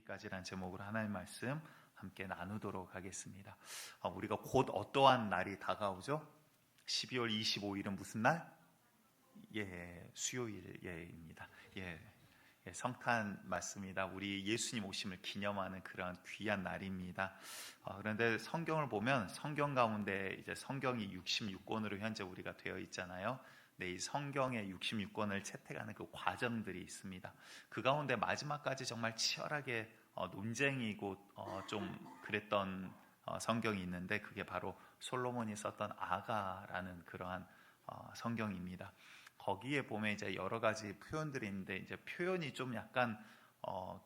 이르기까지라는 제목으로 하나님 말씀 함께 나누도록 하겠습니다. 우리가 곧 어떠한 날이 다가오죠? 12월 25일은 무슨 날? 수요일입니다. 성탄 맞습니다. 우리 예수님 오심을 기념하는 그런 귀한 날입니다. 그런데 성경을 보면 성경 가운데 이제 성경이 66권으로 현재 우리가 되어 있잖아요. 네, 이 성경의 66권을 채택하는 그 과정들이 있습니다. 그 가운데 마지막까지 정말 치열하게 논쟁이고 좀 그랬던 성경이 있는데 그게 바로 솔로몬이 썼던 아가라는 그러한 성경입니다. 거기에 보면 이제 여러 가지 표현들이 있는데 이제 표현이 좀 약간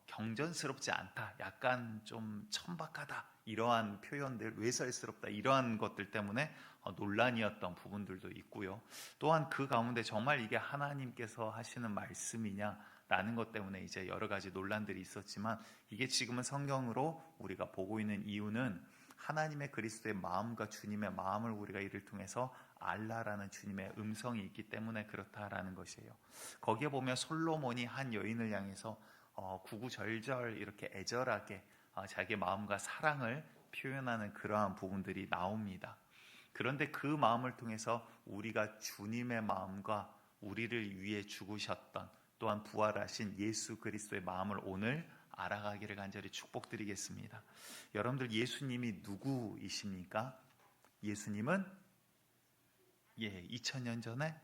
경전스럽지 않다, 약간 좀 천박하다 이러한 표현들, 외설스럽다 이러한 것들 때문에 논란이었던 부분들도 있고요. 또한 그 가운데 정말 이게 하나님께서 하시는 말씀이냐라는 것 때문에 이제 여러 가지 논란들이 있었지만 이게 지금은 성경으로 우리가 보고 있는 이유는 하나님의 그리스도의 마음과 주님의 마음을 우리가 이를 통해서 알라라는 주님의 음성이 있기 때문에 그렇다라는 것이에요. 거기에 보면 솔로몬이 한 여인을 향해서 구구절절 이렇게 애절하게 자기의 마음과 사랑을 표현하는 그러한 부분들이 나옵니다. 그런데 그 마음을 통해서 우리가 주님의 마음과 우리를 위해 죽으셨던 또한 부활하신 예수 그리스도의 마음을 오늘 알아가기를 간절히 축복드리겠습니다. 여러분들 예수님이 누구이십니까? 예수님은 2000년 전에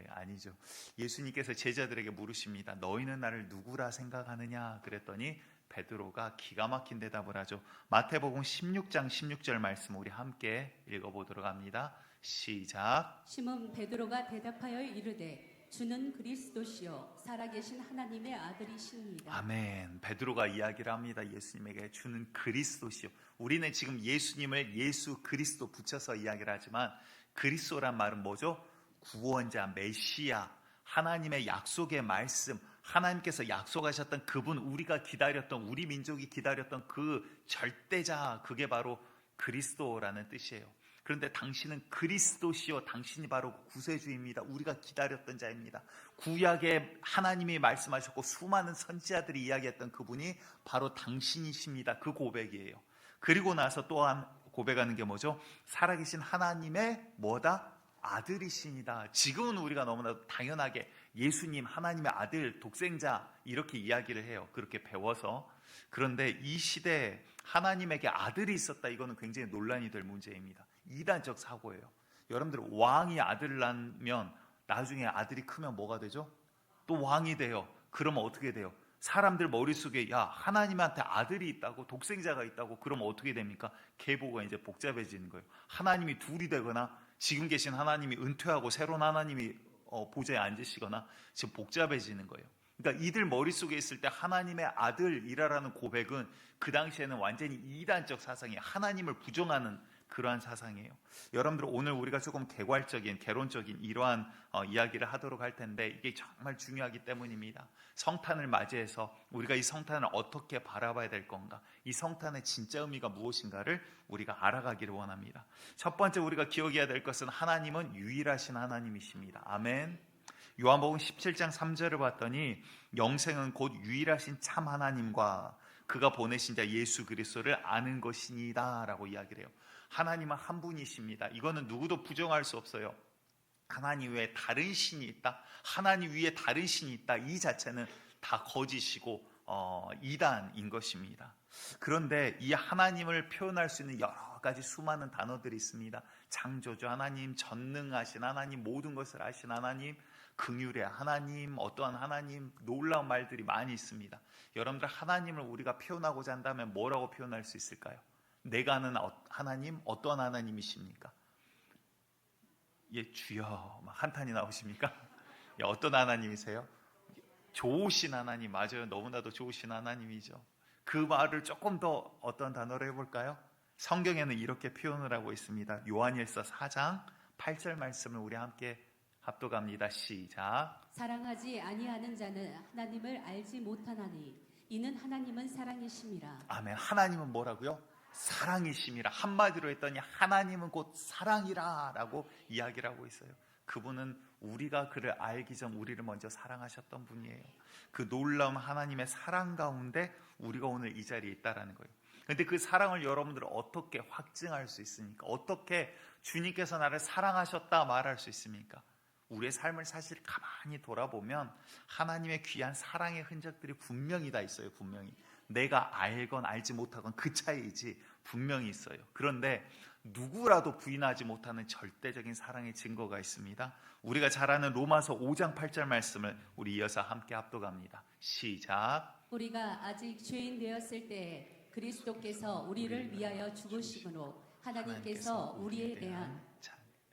아니죠. 예수님께서 제자들에게 물으십니다. 너희는 나를 누구라 생각하느냐? 그랬더니 베드로가 기가 막힌 대답을 하죠. 마태복음 16장 16절 말씀 우리 함께 읽어보도록 합니다. 시작. 시몬 베드로가 대답하여 이르되 주는 그리스도시요 살아계신 하나님의 아들이시니이다. 아멘. 베드로가 이야기를 합니다. 예수님에게 주는 그리스도시요. 우리는 지금 예수님을 예수 그리스도 붙여서 이야기를 하지만 그리스도란 말은 뭐죠? 구원자, 메시아, 하나님의 약속의 말씀, 하나님께서 약속하셨던 그분, 우리가 기다렸던, 우리 민족이 기다렸던 그 절대자, 그게 바로 그리스도라는 뜻이에요. 그런데 당신은 그리스도시요, 당신이 바로 구세주입니다. 우리가 기다렸던 자입니다. 구약에 하나님이 말씀하셨고 수많은 선지자들이 이야기했던 그분이 바로 당신이십니다. 그 고백이에요. 그리고 나서 또한 고백하는 게 뭐죠? 살아계신 하나님의 뭐다? 아들이십니다. 지금은 우리가 너무나 당연하게 예수님, 하나님의 아들, 독생자 이렇게 이야기를 해요. 그렇게 배워서. 그런데 이 시대에 하나님에게 아들이 있었다, 이거는 굉장히 논란이 될 문제입니다. 이단적 사고예요. 여러분들 왕이 아들을 낳으면 나중에 아들이 크면 뭐가 되죠? 또 왕이 돼요. 그러면 어떻게 돼요? 사람들 머릿속에 하나님한테 아들이 있다고, 독생자가 있다고, 그러면 어떻게 됩니까? 계보가 이제 복잡해지는 거예요. 하나님이 둘이 되거나 지금 계신 하나님이 은퇴하고 새로운 하나님이 보좌에 앉으시거나 지금 복잡해지는 거예요. 그러니까 이들 머릿속에 있을 때 하나님의 아들이라는 고백은 그 당시에는 완전히 이단적 사상이에요. 하나님을 부정하는 그러한 사상이에요. 여러분들 오늘 우리가 조금 개괄적인, 개론적인 이러한 이야기를 하도록 할 텐데 이게 정말 중요하기 때문입니다. 성탄을 맞이해서 우리가 이 성탄을 어떻게 바라봐야 될 건가, 이 성탄의 진짜 의미가 무엇인가를 우리가 알아가기를 원합니다. 첫 번째 우리가 기억해야 될 것은 하나님은 유일하신 하나님이십니다. 아멘. 요한복음 17장 3절을 봤더니 영생은 곧 유일하신 참 하나님과 그가 보내신 자 예수 그리스도를 아는 것이니이다 라고 이야기를 해요. 하나님은 한 분이십니다. 이거는 누구도 부정할 수 없어요. 하나님 외에 다른 신이 있다, 하나님 위에 다른 신이 있다, 이 자체는 다 거짓이고 이단인 것입니다. 그런데 이 하나님을 표현할 수 있는 여러 가지 수많은 단어들이 있습니다. 창조주 하나님, 전능하신 하나님, 모든 것을 아신 하나님, 긍휼의 하나님, 어떠한 하나님, 놀라운 말들이 많이 있습니다. 여러분들 하나님을 우리가 표현하고자 한다면 뭐라고 표현할 수 있을까요? 내가 아는 하나님, 어떠한 하나님이십니까? 주여 한탄이 나오십니까? 어떤 하나님이세요? 좋으신 하나님, 맞아요. 너무나도 좋으신 하나님이죠. 그 말을 조금 더 어떤 단어로 해볼까요? 성경에는 이렇게 표현을 하고 있습니다. 요한일서 4장 8절 말씀을 우리 함께 합독합니다. 시작. 사랑하지 아니하는 자는 하나님을 알지 못하나니 이는 하나님은 사랑이심이라. 아멘. 하나님은 뭐라고요? 사랑이심이라. 한마디로 했더니 하나님은 곧 사랑이라 라고 이야기를 하고 있어요. 그분은 우리가 그를 알기 전 우리를 먼저 사랑하셨던 분이에요. 그 놀라운 하나님의 사랑 가운데 우리가 오늘 이 자리에 있다라는 거예요. 근데 그 사랑을 여러분들은 어떻게 확증할 수 있습니까? 어떻게 주님께서 나를 사랑하셨다 말할 수 있습니까? 우리의 삶을 사실 가만히 돌아보면 하나님의 귀한 사랑의 흔적들이 분명히 다 있어요. 분명히. 내가 알건 알지 못하건 그 차이이지 분명히 있어요. 그런데 누구라도 부인하지 못하는 절대적인 사랑의 증거가 있습니다. 우리가 잘 아는 로마서 5장 8절 말씀을 우리 이어서 함께 합독합니다. 시작. 우리가 아직 죄인 되었을 때 그리스도께서 우리를 위하여 죽으심으로 하나님께서 우리에 대한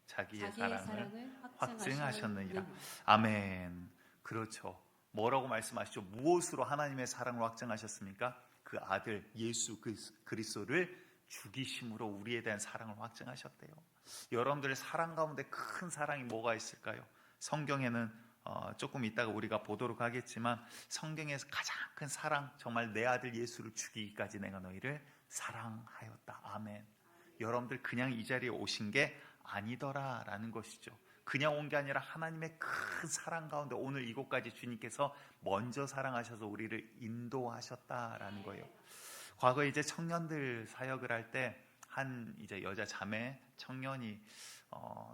자기의 자기의 사랑을 사랑을 확증하셨느니라. 확증하셨느니라. 아멘. 그렇죠. 뭐라고 말씀하시죠? 무엇으로 하나님의 사랑을 확증하셨습니까? 그 아들 예수 그리스도를 죽이심으로 우리에 대한 사랑을 확증하셨대요. 여러분들의 사랑 가운데 큰 사랑이 뭐가 있을까요? 성경에는 조금 이따가 우리가 보도록 하겠지만 성경에서 가장 큰 사랑, 정말 내 아들 예수를 죽이기까지 내가 너희를 사랑하였다. 아멘. 여러분들 그냥 이 자리에 오신 게 아니더라라는 것이죠. 그냥 온 게 아니라 하나님의 큰 사랑 가운데 오늘 이곳까지 주님께서 먼저 사랑하셔서 우리를 인도하셨다라는 거예요. 과거에 이제 청년들 사역을 할 때 한 이제 여자 자매 청년이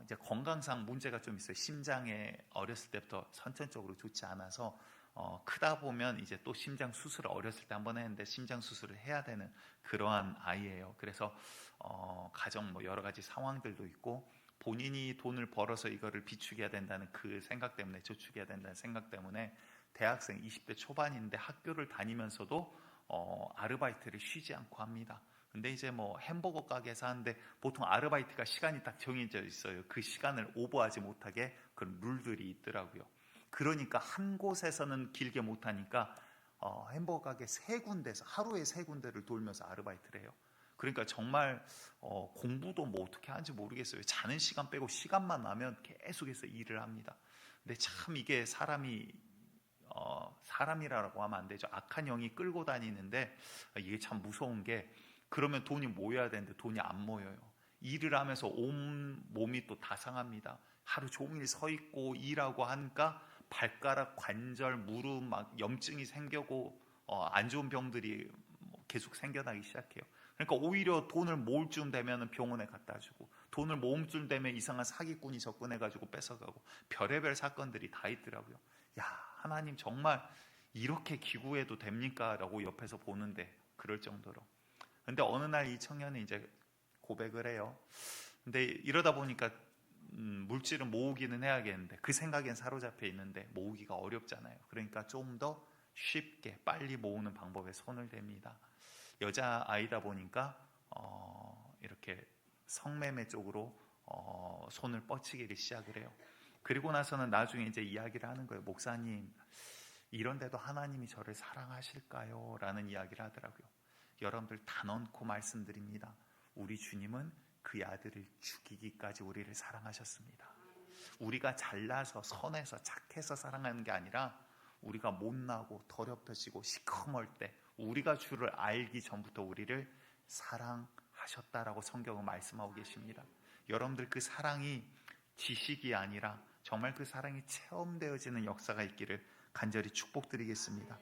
이제 건강상 문제가 좀 있어요. 심장에 어렸을 때부터 선천적으로 좋지 않아서 크다 보면 이제 또 심장 수술을 어렸을 때 한번 했는데 심장 수술을 해야 되는 그러한 아이예요. 그래서 가정 뭐 여러 가지 상황들도 있고 본인이 돈을 벌어서 이거를 비축해야 된다는 그 생각 때문에, 저축해야 된다는 생각 때문에 대학생 20대 초반인데 학교를 다니면서도 아르바이트를 쉬지 않고 합니다. 근데 이제 뭐 햄버거 가게에서 하는데 보통 아르바이트가 시간이 딱 정해져 있어요. 그 시간을 오버하지 못하게 그런 룰들이 있더라고요. 그러니까 한 곳에서는 길게 못하니까 햄버거 가게 세 군데서 하루에 세 군데를 돌면서 아르바이트를 해요. 그러니까 정말 공부도 뭐 어떻게 하는지 모르겠어요. 자는 시간 빼고 시간만 나면 계속해서 일을 합니다. 근데 참 이게 사람이라고 하면 안 되죠. 악한 영이 끌고 다니는데 이게 참 무서운 게 그러면 돈이 모여야 되는데 돈이 안 모여요. 일을 하면서 온 몸이 또 다 상합니다. 하루 종일 서 있고 일하고 하니까 발가락, 관절, 무릎 막 염증이 생기고 안 좋은 병들이 계속 생겨나기 시작해요. 그러니까 오히려 돈을 모을 쯤 되면 병원에 갖다 주고 돈을 모을 쯤 되면 이상한 사기꾼이 접근해가지고 뺏어가고 별의별 사건들이 다 있더라고요. 야, 하나님 정말 이렇게 기구해도 됩니까? 라고 옆에서 보는데 그럴 정도로. 근데 어느 날 이 청년이 이제 고백을 해요. 근데 이러다 보니까 물질을 모으기는 해야겠는데 그 생각엔 사로잡혀 있는데 모으기가 어렵잖아요. 그러니까 좀 더 쉽게 빨리 모으는 방법에 손을 댑니다. 여자 아이다 보니까 이렇게 성매매 쪽으로 손을 뻗치기를 시작을 해요. 그리고 나서는 나중에 이제 이야기를 하는 거예요. 목사님, 이런데도 하나님이 저를 사랑하실까요? 라는 이야기를 하더라고요. 여러분들 단언코 말씀드립니다. 우리 주님은 그의 아들을 죽이기까지 우리를 사랑하셨습니다. 우리가 잘나서 선해서 착해서 사랑하는 게 아니라 우리가 못나고 더럽혀지고 시커멀 때 우리가 주를 알기 전부터 우리를 사랑하셨다라고 성경은 말씀하고 계십니다. 여러분들 그 사랑이 지식이 아니라 정말 그 사랑이 체험되어지는 역사가 있기를 간절히 축복드리겠습니다.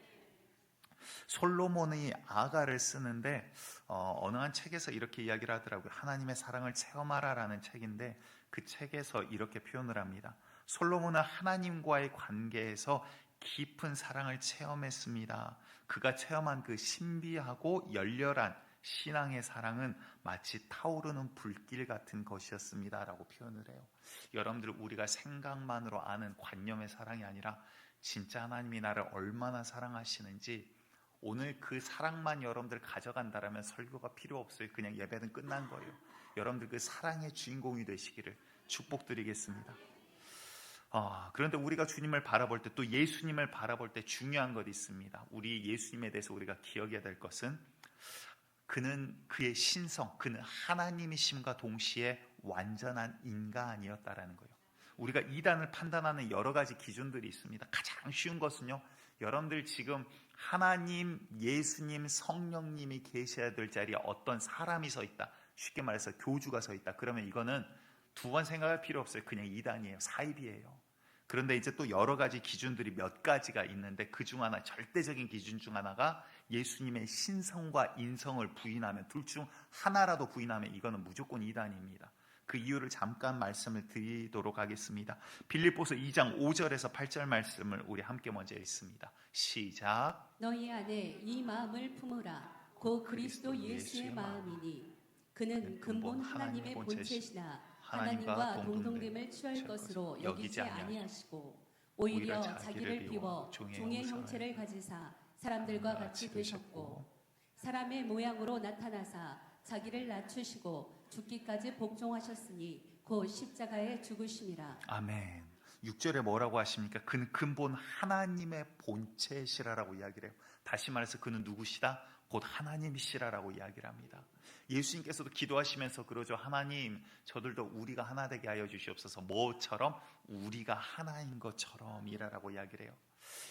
솔로몬이 아가를 쓰는데 어느 한 책에서 이렇게 이야기를 하더라고요. 하나님의 사랑을 체험하라라는 책인데 그 책에서 이렇게 표현을 합니다. 솔로몬은 하나님과의 관계에서 깊은 사랑을 체험했습니다. 그가 체험한 그 신비하고 열렬한 신앙의 사랑은 마치 타오르는 불길 같은 것이었습니다 라고 표현을 해요. 여러분들 우리가 생각만으로 아는 관념의 사랑이 아니라 진짜 하나님이 나를 얼마나 사랑하시는지 오늘 그 사랑만 여러분들 가져간다라면 설교가 필요 없어요. 그냥 예배는 끝난 거예요. 여러분들 그 사랑의 주인공이 되시기를 축복드리겠습니다. 그런데 우리가 주님을 바라볼 때 또 예수님을 바라볼 때 중요한 것이 있습니다. 우리 예수님에 대해서 우리가 기억해야 될 것은 그는 그의 신성, 그는 하나님이심과 동시에 완전한 인간이었다라는 거예요. 우리가 이단을 판단하는 여러 가지 기준들이 있습니다. 가장 쉬운 것은요, 여러분들 지금 하나님, 예수님, 성령님이 계셔야 될 자리에 어떤 사람이 서 있다, 쉽게 말해서 교주가 서 있다. 그러면 이거는 두 번 생각할 필요 없어요. 그냥 이단이에요. 사입이에요. 그런데 이제 또 여러 가지 기준들이 몇 가지가 있는데 그 중 하나, 절대적인 기준 중 하나가 예수님의 신성과 인성을 부인하면, 둘 중 하나라도 부인하면 이거는 무조건 이단입니다. 그 이유를 잠깐 말씀을 드리도록 하겠습니다. 빌립보서 2장 5절에서 8절 말씀을 우리 함께 먼저 읽습니다. 시작. 너희 안에 이 마음을 품으라. 곧 그리스도 예수의 마음이니 그는 근본 하나님의 본체시나 하나님과 동등됨을 취할 것으로 여기지 아니하시고 오히려 자기를 비워 종의 형체를 가지사 사람들과 같이 되셨고 사람의 모양으로 나타나사 자기를 낮추시고 죽기까지 복종하셨으니 곧 십자가에 죽으심이라. 아멘. 6절에 뭐라고 하십니까? 그는 근본 하나님의 본체시라라고 이야기를 해요. 다시 말해서 그는 누구시다? 곧 하나님이시라라고 이야기를 합니다. 예수님께서도 기도하시면서 그러죠. 하나님, 저들도 우리가 하나 되게 하여 주시옵소서. 뭐처럼? 우리가 하나인 것처럼 이라라고 이야기를 해요.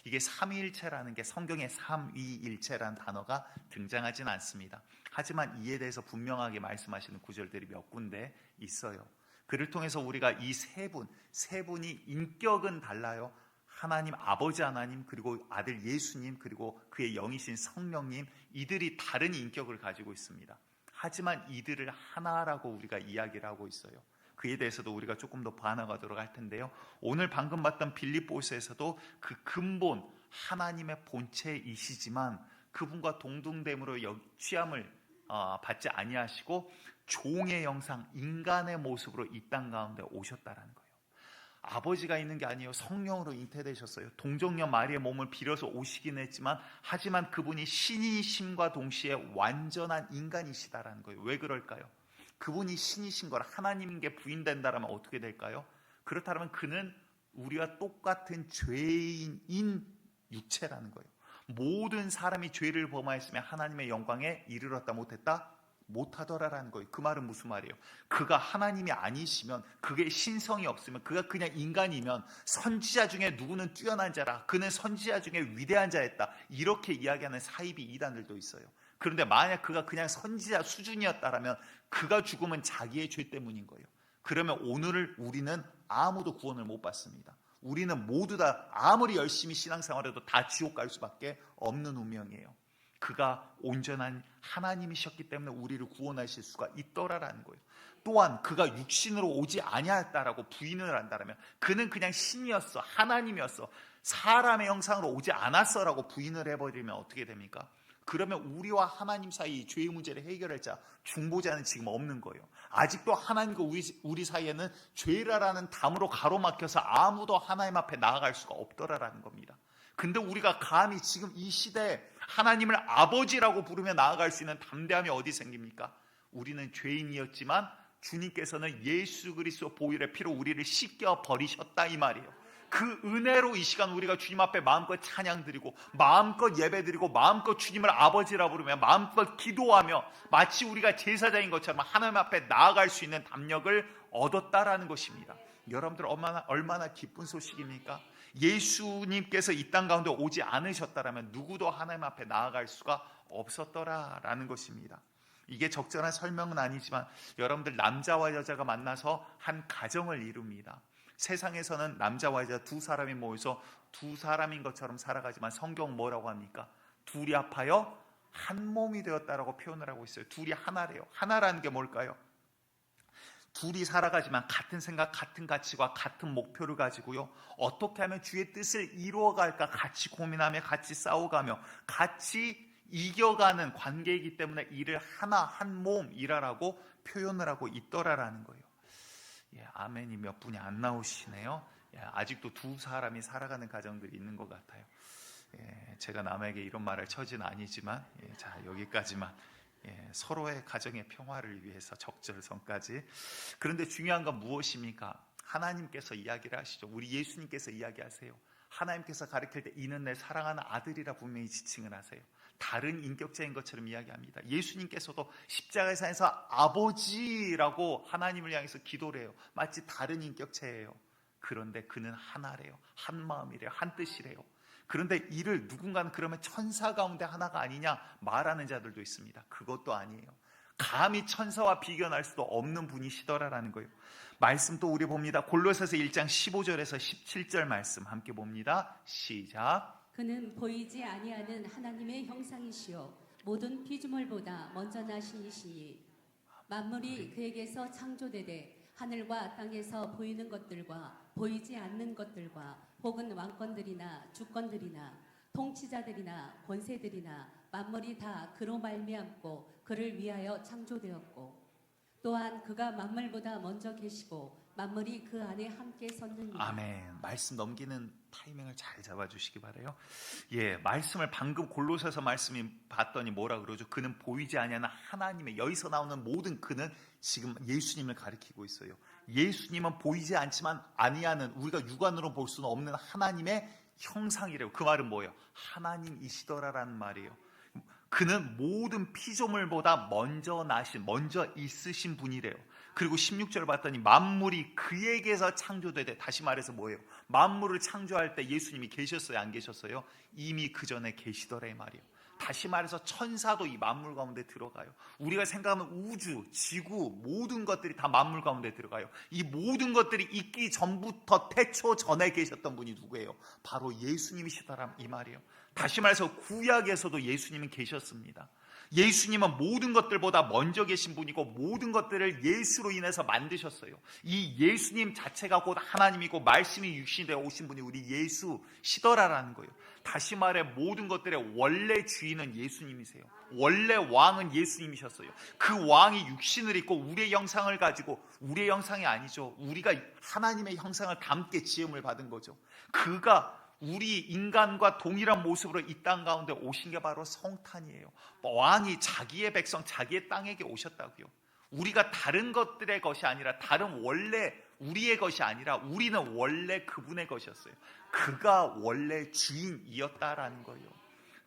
이게 삼위일체라는 게 성경에 삼위일체라는 단어가 등장하진 않습니다. 하지만 이에 대해서 분명하게 말씀하시는 구절들이 몇 군데 있어요. 그를 통해서 우리가 이 세 분이 인격은 달라요. 하나님 아버지 하나님, 그리고 아들 예수님, 그리고 그의 영이신 성령님, 이들이 다른 인격을 가지고 있습니다. 하지만 이들을 하나라고 우리가 이야기를 하고 있어요. 그에 대해서도 우리가 조금 더 반응하도록 할 텐데요. 오늘 방금 봤던 빌립보서에서도 그 근본 하나님의 본체이시지만 그분과 동등됨으로 취함을 받지 아니하시고 종의 형상, 인간의 모습으로 이 땅 가운데 오셨다라는 거예요. 아버지가 있는 게 아니에요. 성령으로 잉태되셨어요. 동정녀 마리의 몸을 빌어서 오시긴 했지만 하지만 그분이 신이심과 동시에 완전한 인간이시다라는 거예요. 왜 그럴까요? 그분이 신이신 걸 하나님인 게 부인된다면 어떻게 될까요? 그렇다면 그는 우리와 똑같은 죄인인 육체라는 거예요. 모든 사람이 죄를 범하였으면 하나님의 영광에 이르렀다 못했다? 못하더라라는 거예요. 그 말은 무슨 말이에요? 그가 하나님이 아니시면, 그게 신성이 없으면, 그가 그냥 인간이면 선지자 중에 누구는 뛰어난 자라, 그는 선지자 중에 위대한 자였다, 이렇게 이야기하는 사이비 이단들도 있어요. 그런데 만약 그가 그냥 선지자 수준이었다라면 그가 죽으면 자기의 죄 때문인 거예요. 그러면 오늘 우리는 아무도 구원을 못 받습니다. 우리는 모두 다 아무리 열심히 신앙생활해도 다 지옥 갈 수밖에 없는 운명이에요. 그가 온전한 하나님이셨기 때문에 우리를 구원하실 수가 있더라라는 거예요. 또한 그가 육신으로 오지 아니하였다라고 부인을 한다면, 그는 그냥 신이었어, 하나님이었어, 사람의 형상으로 오지 않았어라고 부인을 해버리면 어떻게 됩니까? 그러면 우리와 하나님 사이 죄의 문제를 해결할 자, 중보자는 지금 없는 거예요. 아직도 하나님과 우리 사이에는 죄라라는 담으로 가로막혀서 아무도 하나님 앞에 나아갈 수가 없더라라는 겁니다. 근데 우리가 감히 지금 이 시대에 하나님을 아버지라고 부르며 나아갈 수 있는 담대함이 어디 생깁니까? 우리는 죄인이었지만 주님께서는 예수 그리스도 보혈의 피로 우리를 씻겨 버리셨다, 이 말이에요. 그 은혜로 이 시간 우리가 주님 앞에 마음껏 찬양드리고 마음껏 예배드리고 마음껏 주님을 아버지라 부르며 마음껏 기도하며 마치 우리가 제사장인 것처럼 하나님 앞에 나아갈 수 있는 담력을 얻었다라는 것입니다. 여러분들 얼마나 기쁜 소식입니까? 예수님께서 이 땅 가운데 오지 않으셨다라면 누구도 하나님 앞에 나아갈 수가 없었더라라는 것입니다. 이게 적절한 설명은 아니지만 여러분들, 남자와 여자가 만나서 한 가정을 이룹니다. 세상에서는 남자와 여자 두 사람이 모여서 두 사람인 것처럼 살아가지만 성경 뭐라고 합니까? 둘이 합하여 한 몸이 되었다라고 표현을 하고 있어요. 둘이 하나래요. 하나라는 게 뭘까요? 둘이 살아가지만 같은 생각, 같은 가치와 같은 목표를 가지고요, 어떻게 하면 주의 뜻을 이루어갈까 같이 고민하며 같이 싸워가며 같이 이겨가는 관계이기 때문에 이를 하나, 한 몸이라고 표현을 하고 있더라라는 거예요. 예, 아멘이 몇 분이 안 나오시네요. 예, 아직도 두 사람이 살아가는 가정들이 있는 것 같아요. 예, 제가 남에게 이런 말을 처지는 아니지만, 자, 여기까지만. 서로의 가정의 평화를 위해서 적절성까지. 그런데 중요한 건 무엇입니까? 하나님께서 이야기를 하시죠. 우리 예수님께서 이야기하세요. 하나님께서 가르칠 때 이는 내 사랑하는 아들이라 분명히 지칭을 하세요. 다른 인격자인 것처럼 이야기합니다. 예수님께서도 십자가에서 아버지라고 하나님을 향해서 기도를 해요. 마치 다른 인격체예요. 그런데 그는 하나래요. 한 마음이래요. 한 뜻이래요. 그런데 이를 누군가는 그러면 천사 가운데 하나가 아니냐 말하는 자들도 있습니다. 그것도 아니에요. 감히 천사와 비견할 수도 없는 분이시더라라는 거예요. 말씀 또 우리 봅니다. 골로새서 1장 15절에서 17절 말씀 함께 봅니다. 시작. 그는 보이지 아니하는 하나님의 형상이시요 모든 피조물보다 먼저 나신 이시니 만물이 그에게서 창조되되 하늘과 땅에서 보이는 것들과 보이지 않는 것들과 혹은 왕권들이나 주권들이나 통치자들이나 권세들이나 만물이 다 그로 말미암고 그를 위하여 창조되었고 또한 그가 만물보다 먼저 계시고 만물이 그 안에 함께 섰느니라. 아멘. 말씀 넘기는 타이밍을 잘 잡아주시기 바라요. 예, 말씀을 방금 골로새서 말씀이 봤더니 뭐라 그러죠? 그는 보이지 아니하는 하나님의, 여기서 나오는 모든 그는 지금 예수님을 가리키고 있어요. 예수님은 보이지 않지만 아니하는, 우리가 육안으로 볼 수는 없는 하나님의 형상이래요. 그 말은 뭐예요? 하나님이시더라라는 말이에요. 그는 모든 피조물보다 먼저 나신, 먼저 있으신 분이래요. 그리고 16절 봤더니 만물이 그에게서 창조되되, 다시 말해서 뭐예요? 만물을 창조할 때 예수님이 계셨어요? 안 계셨어요? 이미 그 전에 계시더라 이 말이에요. 다시 말해서 천사도 이 만물 가운데 들어가요. 우리가 생각하는 우주, 지구, 모든 것들이 다 만물 가운데 들어가요. 이 모든 것들이 있기 전부터 태초 전에 계셨던 분이 누구예요? 바로 예수님이시더라 이 말이에요. 다시 말해서 구약에서도 예수님은 계셨습니다. 예수님은 모든 것들보다 먼저 계신 분이고 모든 것들을 예수로 인해서 만드셨어요. 이 예수님 자체가 곧 하나님이고 말씀이 육신이 되어 오신 분이 우리 예수시더라라는 거예요. 다시 말해 모든 것들의 원래 주인은 예수님이세요. 원래 왕은 예수님이셨어요. 그 왕이 육신을 입고 우리의 형상을 가지고, 우리의 형상이 아니죠, 우리가 하나님의 형상을 담게 지음을 받은 거죠. 그가 우리 인간과 동일한 모습으로 이 땅 가운데 오신 게 바로 성탄이에요. 왕이 자기의 백성, 자기의 땅에게 오셨다고요. 우리가 다른 것들의 것이 아니라, 다른 원래 우리의 것이 아니라 우리는 원래 그분의 것이었어요. 그가 원래 주인이었다라는 거예요.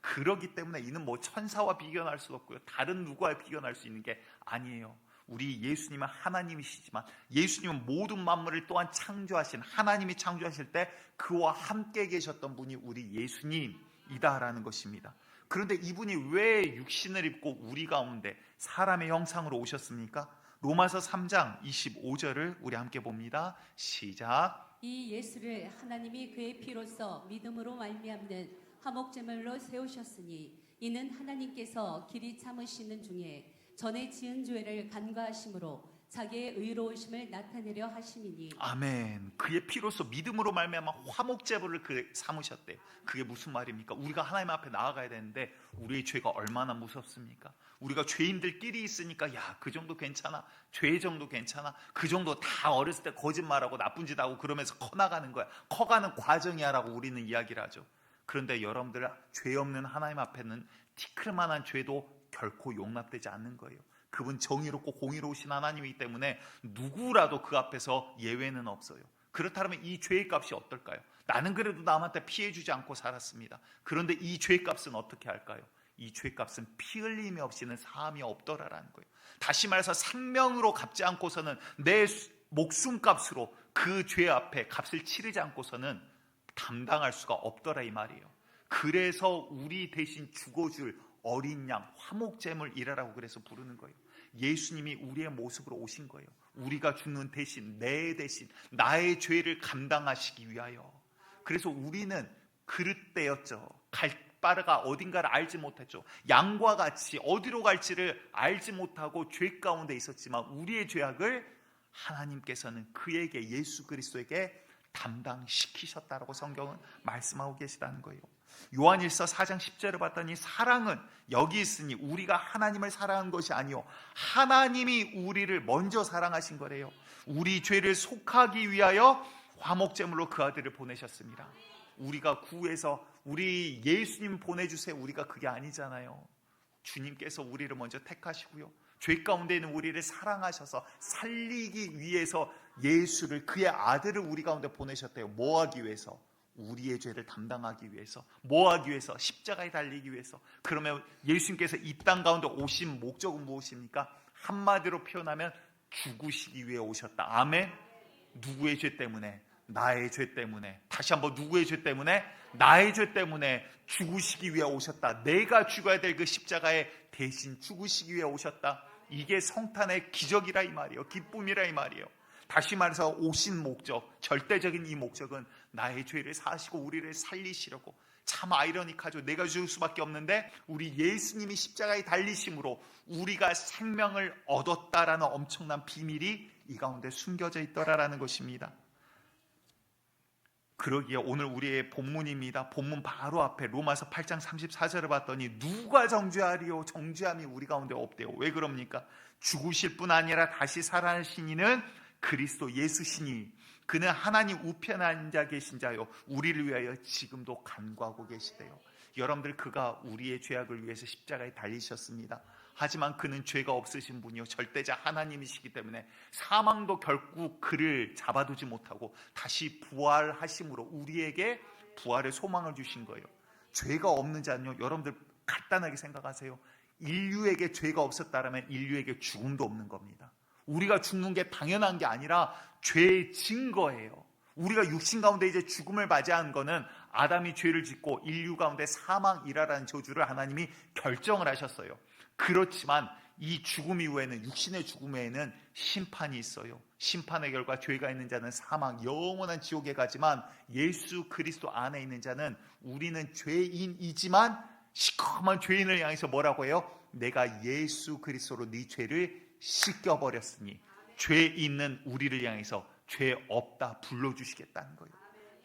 그러기 때문에 이는 뭐 천사와 비견할 수 없고요, 다른 누구와 비견할 수 있는 게 아니에요. 우리 예수님은 하나님이시지만 예수님은 모든 만물을 또한 창조하신, 하나님이 창조하실 때 그와 함께 계셨던 분이 우리 예수님이다라는 것입니다. 그런데 이분이 왜 육신을 입고 우리 가운데 사람의 형상으로 오셨습니까? 로마서 3장 25절을 우리 함께 봅니다. 시작. 이 예수를 하나님이 그의 피로써 믿음으로 말미암는 화목제물로 세우셨으니 이는 하나님께서 길이 참으시는 중에 전에 지은 죄를 간과하심으로 자기의 의로우심을 나타내려 하심이니. 아멘. 그의 피로써 믿음으로 말미암아 화목제물을 그 삼으셨대요. 그게 무슨 말입니까? 우리가 하나님 앞에 나아가야 되는데 우리의 죄가 얼마나 무섭습니까? 우리가 죄인들끼리 있으니까 야, 그 정도 괜찮아, 죄 정도 괜찮아, 그 정도 다 어렸을 때 거짓말하고 나쁜 짓 하고 그러면서 커나가는 거야, 커가는 과정이야 라고 우리는 이야기를 하죠. 그런데 여러분들, 죄 없는 하나님 앞에는 티끌만한 죄도 결코 용납되지 않는 거예요. 그분 정의롭고 공의로우신 하나님이기 때문에 누구라도 그 앞에서 예외는 없어요. 그렇다면 이 죄의 값이 어떨까요? 나는 그래도 남한테 피해주지 않고 살았습니다. 그런데 이 죄의 값은 어떻게 할까요? 이 죄의 값은 피 흘림이 없이는 사함이 없더라라는 거예요. 다시 말해서 생명으로 갚지 않고서는, 내 목숨값으로 그 죄 앞에 값을 치르지 않고서는 담당할 수가 없더라 이 말이에요. 그래서 우리 대신 죽어줄 어린 양, 화목제물이라고 그래서 부르는 거예요. 예수님이 우리의 모습으로 오신 거예요. 우리가 죽는 대신, 내 대신 나의 죄를 감당하시기 위하여. 그래서 우리는 그릇되었죠. 갈 바가 어딘가를 알지 못했죠. 양과 같이 어디로 갈지를 알지 못하고 죄 가운데 있었지만 우리의 죄악을 하나님께서는 그에게, 예수 그리스도에게 담당시키셨다라고 성경은 말씀하고 계시다는 거예요. 요한일서 4장 10절을 봤더니 사랑은 여기 있으니 우리가 하나님을 사랑한 것이 아니요 하나님이 우리를 먼저 사랑하신 거래요. 우리 죄를 속하기 위하여 화목제물로 그 아들을 보내셨습니다. 우리가 구해서 우리 예수님 보내주세요, 우리가 그게 아니잖아요. 주님께서 우리를 먼저 택하시고요, 죄 가운데 있는 우리를 사랑하셔서 살리기 위해서 예수를, 그의 아들을 우리 가운데 보내셨대요. 뭐 하기 위해서? 우리의 죄를 담당하기 위해서. 뭐 하기 위해서? 십자가에 달리기 위해서. 그러면 예수님께서 이 땅 가운데 오신 목적은 무엇입니까? 한마디로 표현하면 죽으시기 위해 오셨다. 아멘. 누구의 죄 때문에? 나의 죄 때문에. 다시 한번, 누구의 죄 때문에? 나의 죄 때문에 죽으시기 위해 오셨다. 내가 죽어야 될 그 십자가에 대신 죽으시기 위해 오셨다. 이게 성탄의 기적이라 이 말이에요. 기쁨이라 이 말이에요. 다시 말해서 오신 목적, 절대적인 이 목적은 나의 죄를 사하시고 우리를 살리시려고. 참 아이러니하죠. 내가 죽을 수밖에 없는데 우리 예수님이 십자가에 달리심으로 우리가 생명을 얻었다라는 엄청난 비밀이 이 가운데 숨겨져 있더라라는 것입니다. 그러기에 오늘 우리의 본문입니다. 본문 바로 앞에 로마서 8장 34절을 봤더니 누가 정죄하리요? 정죄함이 우리 가운데 없대요. 왜 그럽니까? 죽으실 뿐 아니라 다시 살아나신 이는 그리스도 예수시니 그는 하나님 우편에 앉아 계신 자요 우리를 위하여 지금도 간구하고 계시대요. 여러분들, 그가 우리의 죄악을 위해서 십자가에 달리셨습니다. 하지만 그는 죄가 없으신 분이요 절대자 하나님이시기 때문에 사망도 결국 그를 잡아두지 못하고 다시 부활하심으로 우리에게 부활의 소망을 주신 거예요. 죄가 없는 자는요, 여러분들 간단하게 생각하세요. 인류에게 죄가 없었다면 인류에게 죽음도 없는 겁니다. 우리가 죽는 게 당연한 게 아니라 죄의 증거예요. 우리가 육신 가운데 이제 죽음을 맞이한 거는 아담이 죄를 짓고 인류 가운데 사망이라는 저주를 하나님이 결정을 하셨어요. 그렇지만 이 죽음 이후에는, 육신의 죽음 외에는 심판이 있어요. 심판의 결과 죄가 있는 자는 사망, 영원한 지옥에 가지만 예수 그리스도 안에 있는 자는, 우리는 죄인이지만 시커먼 죄인을 향해서 뭐라고 해요? 내가 예수 그리스도로 네 죄를 씻겨버렸으니 죄 있는 우리를 향해서 죄 없다 불러주시겠다는 거예요.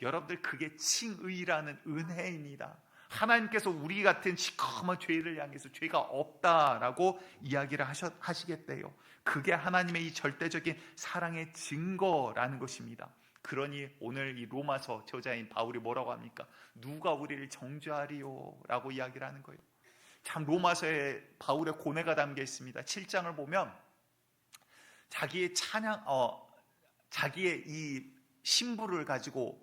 여러분들, 그게 칭의라는 은혜입니다. 하나님께서 우리 같은 시커먼 죄를 향해서 죄가 없다라고 이야기를 하시겠대요. 그게 하나님의 이 절대적인 사랑의 증거라는 것입니다. 그러니 오늘 이 로마서 저자인 바울이 뭐라고 합니까? 누가 우리를 정죄하리요? 라고 이야기를 하는 거예요. 참 로마서에 바울의 고뇌가 담겨 있습니다. 7장을 보면 자기의 자기의 이 신부를 가지고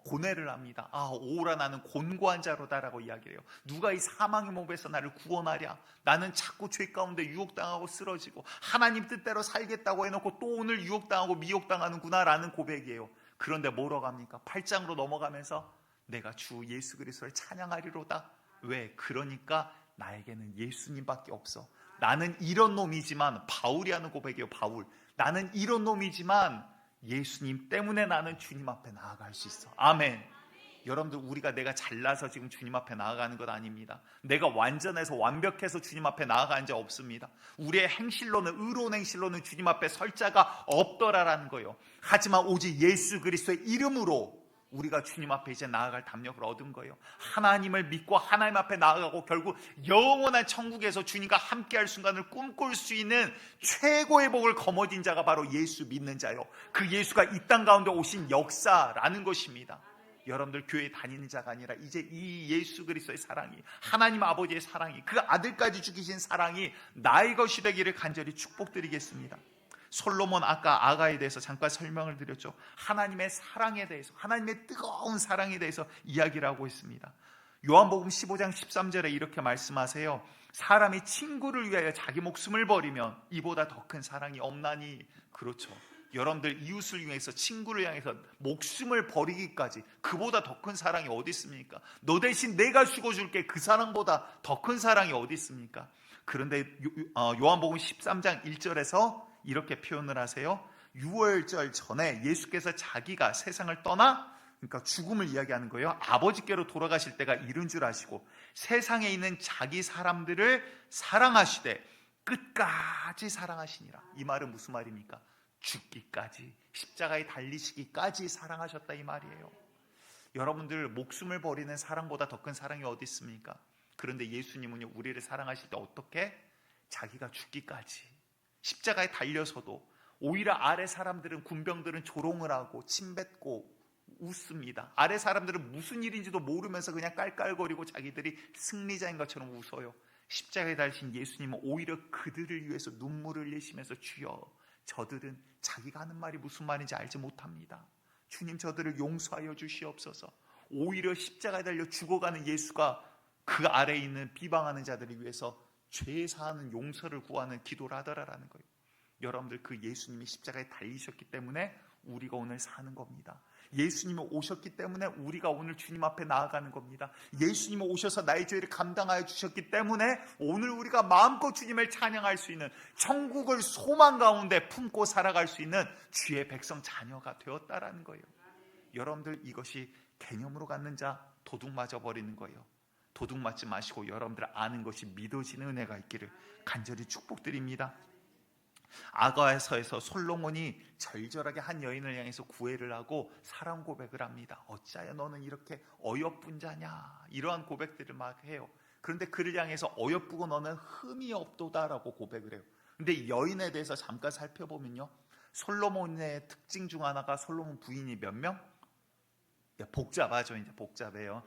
고뇌를 합니다. 오라 나는 곤고한 자로다라고 이야기해요. 누가 이 사망의 몸에서 나를 구원하랴? 나는 자꾸 죄 가운데 유혹당하고 쓰러지고 하나님 뜻대로 살겠다고 해놓고 또 오늘 유혹당하고 미혹당하는구나 라는 고백이에요. 그런데 뭐라고 합니까? 8장으로 넘어가면서 내가 주 예수 그리스도를 찬양하리로다. 왜? 그러니까 나에게는 예수님밖에 없어. 나는 이런 놈이지만, 바울이 하는 고백이에요. 바울, 나는 이런 놈이지만 예수님 때문에 나는 주님 앞에 나아갈 수 있어. 아멘. 여러분들, 우리가 내가 잘나서 지금 주님 앞에 나아가는 것 아닙니다. 내가 완전해서 완벽해서 주님 앞에 나아가는 자 없습니다. 우리의 행실로는, 의로운 행실로는 주님 앞에 설 자가 없더라라는 거예요. 하지만 오직 예수 그리스도의 이름으로 우리가 주님 앞에 이제 나아갈 담력을 얻은 거예요. 하나님을 믿고 하나님 앞에 나아가고 결국 영원한 천국에서 주님과 함께할 순간을 꿈꿀 수 있는 최고의 복을 거머쥔 자가 바로 예수 믿는 자요. 그 예수가 이 땅 가운데 오신 역사라는 것입니다. 여러분들, 교회 다니는 자가 아니라 이제 이 예수 그리스도의 사랑이, 하나님 아버지의 사랑이, 그 아들까지 죽이신 사랑이 나의 것이 되기를 간절히 축복드리겠습니다. 솔로몬, 아까 아가에 대해서 잠깐 설명을 드렸죠. 하나님의 사랑에 대해서, 하나님의 뜨거운 사랑에 대해서 이야기를 하고 있습니다. 요한복음 15장 13절에 이렇게 말씀하세요. 사람이 친구를 위하여 자기 목숨을 버리면 이보다 더 큰 사랑이 없나니. 그렇죠. 여러분들, 이웃을 위해서, 친구를 향해서 목숨을 버리기까지, 그보다 더 큰 사랑이 어디 있습니까? 너 대신 내가 죽어줄게, 그 사랑보다 더 큰 사랑이 어디 있습니까? 그런데 요한복음 13장 1절에서 이렇게 표현을 하세요. 유월절 전에 예수께서 자기가 세상을 떠나, 그러니까 죽음을 이야기하는 거예요. 아버지께로 돌아가실 때가 이른 줄 아시고 세상에 있는 자기 사람들을 사랑하시되 끝까지 사랑하시니라. 이 말은 무슨 말입니까? 죽기까지, 십자가에 달리시기까지 사랑하셨다 이 말이에요. 여러분들, 목숨을 버리는 사랑보다 더 큰 사랑이 어디 있습니까? 그런데 예수님은요, 우리를 사랑하실 때 어떻게? 자기가 죽기까지, 십자가에 달려서도 오히려 아래 사람들은, 군병들은 조롱을 하고 침뱉고 웃습니다. 아래 사람들은 무슨 일인지도 모르면서 그냥 깔깔거리고 자기들이 승리자인 것처럼 웃어요. 십자가에 달리신 예수님은 오히려 그들을 위해서 눈물을 흘리시면서 주여, 저들은 자기가 하는 말이 무슨 말인지 알지 못합니다. 주님, 저들을 용서하여 주시옵소서. 오히려 십자가에 달려 죽어가는 예수가 그 아래에 있는 비방하는 자들을 위해서 죄 사하는 용서를 구하는 기도를 하더라라는 거예요. 여러분들, 그 예수님이 십자가에 달리셨기 때문에 우리가 오늘 사는 겁니다. 예수님이 오셨기 때문에 우리가 오늘 주님 앞에 나아가는 겁니다. 예수님이 오셔서 나의 죄를 감당하여 주셨기 때문에 오늘 우리가 마음껏 주님을 찬양할 수 있는, 천국을 소망 가운데 품고 살아갈 수 있는 주의 백성 자녀가 되었다라는 거예요. 여러분들, 이것이 개념으로 갖는 자 도둑 맞아 버리는 거예요. 도둑 맞지 마시고 여러분들 아는 것이 믿어지는 은혜가 있기를 간절히 축복드립니다. 아가서에서 솔로몬이 절절하게 한 여인을 향해서 구애를 하고 사랑 고백을 합니다. 어찌하여 너는 이렇게 어여쁜 자냐, 이러한 고백들을 막 해요. 그런데 그를 향해서 어여쁘고 너는 흠이 없도다라고 고백을 해요. 근데 이 여인에 대해서 잠깐 살펴보면요, 솔로몬의 특징 중 하나가 솔로몬 부인이 몇 명? 복잡하죠. 이제 복잡해요.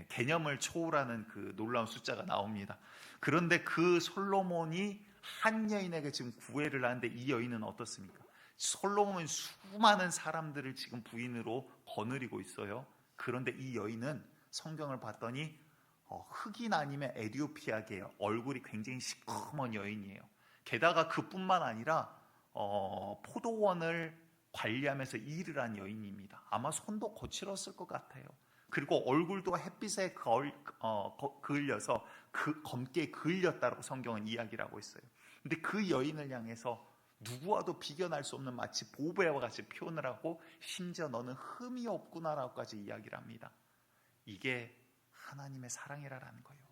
개념을 초월하는 그 놀라운 숫자가 나옵니다. 그런데 그 솔로몬이 한 여인에게 지금 구애를 하는데, 이 여인은 어떻습니까? 솔로몬은 수많은 사람들을 지금 부인으로 거느리고 있어요. 그런데 이 여인은 성경을 봤더니 흑인 아니면 에티오피아계예요. 얼굴이 굉장히 시커먼 여인이에요. 게다가 그뿐만 아니라 포도원을 관리하면서 일을 한 여인입니다. 아마 손도 거칠었을 것 같아요. 그리고 얼굴도 햇빛에 그을려서 검게 그을렸다고 성경은 이야기를 하고 있어요. 근데 그 여인을 향해서 누구와도 비견할 수 없는 마치 보배와 같이 표현을 하고, 심지어 너는 흠이 없구나라고까지 이야기를 합니다. 이게 하나님의 사랑이라는 거예요.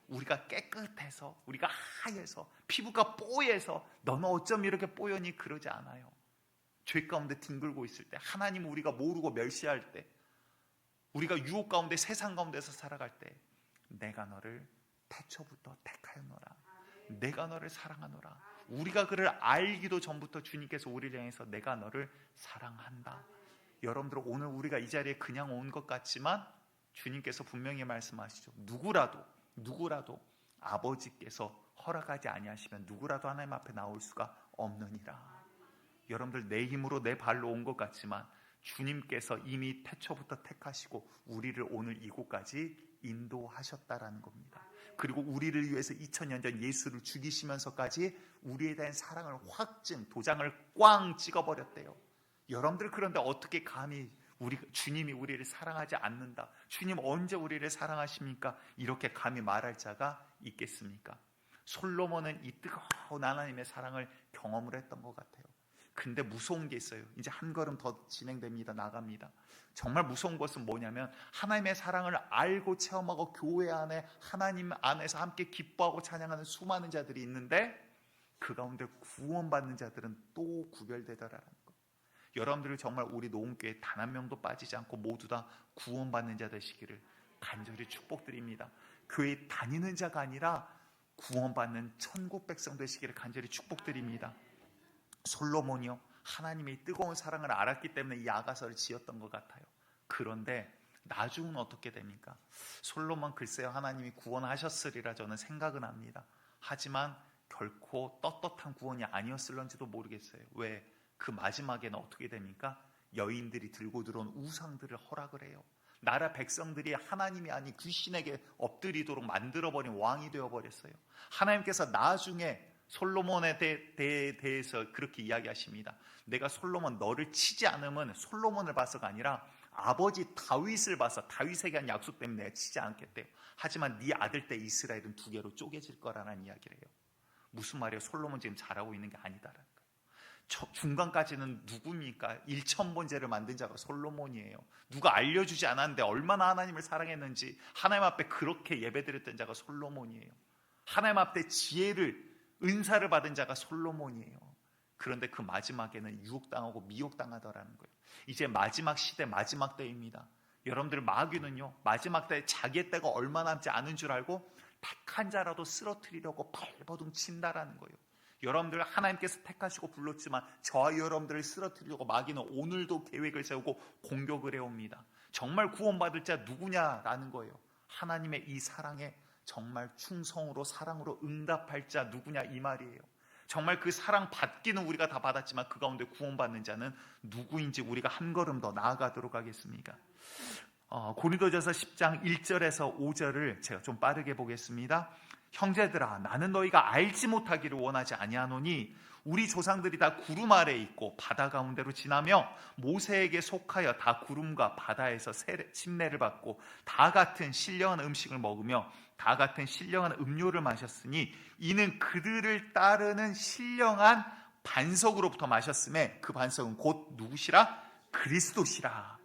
우리가 깨끗해서, 우리가 하얘서, 피부가 뽀얘서 너는 어쩜 이렇게 뽀여니, 그러지 않아요. 죄 가운데 뒹굴고 있을 때, 하나님 우리가 모르고 멸시할 때, 우리가 유혹 가운데 세상 가운데서 살아갈 때, 내가 너를 태초부터 택하였노라, 내가 너를 사랑하노라. 우리가 그를 알기도 전부터 주님께서 우리를 향해서 내가 너를 사랑한다. 여러분들, 오늘 우리가 이 자리에 그냥 온 것 같지만 주님께서 분명히 말씀하시죠. 누구라도 아버지께서 허락하지 아니하시면 누구라도 하나님 앞에 나올 수가 없느니라. 여러분들, 내 힘으로 내 발로 온 것 같지만 주님께서 이미 태초부터 택하시고 우리를 오늘 이곳까지 인도하셨다라는 겁니다. 그리고 우리를 위해서 2000년 전 예수를 죽이시면서까지 우리에 대한 사랑을 도장을 꽝 찍어버렸대요. 여러분들, 그런데 어떻게 감히 주님이 우리를 사랑하지 않는다, 주님 언제 우리를 사랑하십니까, 이렇게 감히 말할 자가 있겠습니까? 솔로몬은 이 뜨거운 하나님의 사랑을 경험을 했던 것 같아요. 근데 무서운 게 있어요. 이제 한 걸음 더 진행됩니다. 나갑니다. 정말 무서운 것은 뭐냐면, 하나님의 사랑을 알고 체험하고 교회 안에 하나님 안에서 함께 기뻐하고 찬양하는 수많은 자들이 있는데, 그 가운데 구원받는 자들은 또 구별되더라는 거예요. 여러분들을 정말 우리 노은교회 단 한 명도 빠지지 않고 모두 다 구원받는 자 되시기를 간절히 축복드립니다. 교회 다니는 자가 아니라 구원받는 천국 백성 되시기를 간절히 축복드립니다. 솔로몬이요, 하나님의 뜨거운 사랑을 알았기 때문에 이 아가서를 지었던 것 같아요. 그런데 나중은 어떻게 됩니까? 솔로몬, 글쎄요, 하나님이 구원하셨으리라 저는 생각은 합니다. 하지만 결코 떳떳한 구원이 아니었을런지도 모르겠어요. 왜? 그 마지막에는 어떻게 됩니까? 여인들이 들고 들어온 우상들을 허락을 해요. 나라 백성들이 하나님이 아닌 귀신에게 엎드리도록 만들어버린 왕이 되어버렸어요. 하나님께서 나중에 솔로몬에 대해서 그렇게 이야기하십니다. 내가 솔로몬 너를 치지 않으면 솔로몬을 봐서가 아니라 아버지 다윗을 봐서 다윗에게 한 약속 때문에 내가 치지 않겠대요. 하지만 네 아들 때 이스라엘은 두 개로 쪼개질 거라는 이야기를 해요. 무슨 말이에요? 솔로몬 지금 잘하고 있는 게 아니다라는 거예요. 중간까지는 누굽니까? 1000번제를 만든 자가 솔로몬이에요. 누가 알려주지 않았는데 얼마나 하나님을 사랑했는지 하나님 앞에 그렇게 예배드렸던 자가 솔로몬이에요. 하나님 앞에 지혜를, 은사를 받은 자가 솔로몬이에요. 그런데 그 마지막에는 유혹당하고 미혹당하더라는 거예요. 이제 마지막 시대, 마지막 때입니다. 여러분들, 마귀는요, 마지막 때에 자기의 때가 얼마 남지 않은 줄 알고 택한 자라도 쓰러뜨리려고 발버둥 친다라는 거예요. 여러분들, 하나님께서 택하시고 불렀지만 저와 여러분들을 쓰러뜨리려고 마귀는 오늘도 계획을 세우고 공격을 해옵니다. 정말 구원받을 자 누구냐라는 거예요. 하나님의 이 사랑에 정말 충성으로 사랑으로 응답할 자 누구냐, 이 말이에요. 정말 그 사랑 받기는 우리가 다 받았지만 그 가운데 구원받는 자는 누구인지 우리가 한 걸음 더 나아가도록 하겠습니다. 고린도전서 10장 1절에서 5절을 제가 좀 빠르게 보겠습니다. 형제들아, 나는 너희가 알지 못하기를 원하지 아니하노니 우리 조상들이 다 구름 아래에 있고 바다 가운데로 지나며 모세에게 속하여 다 구름과 바다에서 침례를 받고 다 같은 신령한 음식을 먹으며 다 같은 신령한 음료를 마셨으니 이는 그들을 따르는 신령한 반석으로부터 마셨음에 그 반석은 곧 누구시라? 그리스도시라.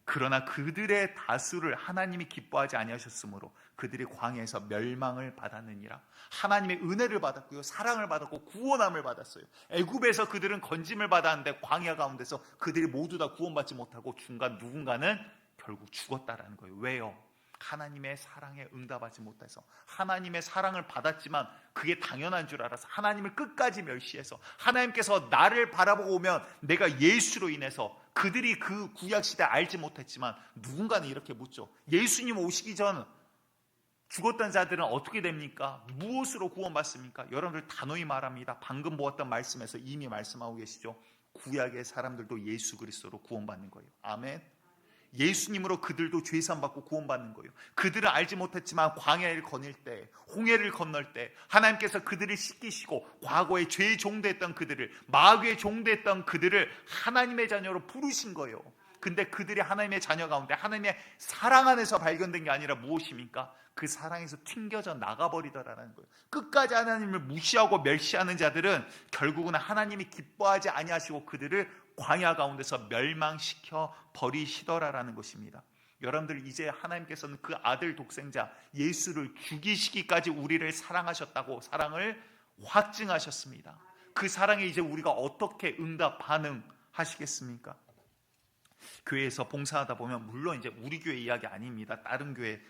그러나 그들의 다수를 하나님이 기뻐하지 아니하셨으므로 그들이 광야에서 멸망을 받았느니라. 하나님의 은혜를 받았고요, 사랑을 받았고 구원함을 받았어요. 애굽에서 그들은 건짐을 받았는데 광야 가운데서 그들이 모두 다 구원받지 못하고 중간 누군가는 결국 죽었다라는 거예요. 왜요? 하나님의 사랑에 응답하지 못해서. 하나님의 사랑을 받았지만 그게 당연한 줄 알아서 하나님을 끝까지 멸시해서, 하나님께서 나를 바라보고 오면 내가 예수로 인해서, 그들이 그 구약시대 알지 못했지만 누군가는 이렇게 묻죠. 예수님 오시기 전 죽었던 자들은 어떻게 됩니까? 무엇으로 구원받습니까? 여러분들 단호히 말합니다. 방금 보았던 말씀에서 이미 말씀하고 계시죠. 구약의 사람들도 예수 그리스도로 구원받는 거예요. 아멘. 예수님으로 그들도 죄산 받고 구원받는 거예요. 그들은 알지 못했지만 광야를 거닐 때, 홍해를 건널 때 하나님께서 그들을 씻기시고 과거에 죄의 종됐던 그들을, 마귀의 종됐던 그들을 하나님의 자녀로 부르신 거예요. 근데 그들이 하나님의 자녀 가운데 하나님의 사랑 안에서 발견된 게 아니라 무엇입니까? 그 사랑에서 튕겨져 나가버리더라는 거예요. 끝까지 하나님을 무시하고 멸시하는 자들은 결국은 하나님이 기뻐하지 아니하시고 그들을 광야 가운데서 멸망시켜 버리시더라라는 것입니다. 여러분들, 이제 하나님께서는 그 아들 독생자 예수를 죽이시기까지 우리를 사랑하셨다고 사랑을 확증하셨습니다. 그 사랑에 이제 우리가 어떻게 응답 반응하시겠습니까? 교회에서 봉사하다 보면, 물론 이제 우리 교회 이야기 아닙니다. 다른 교회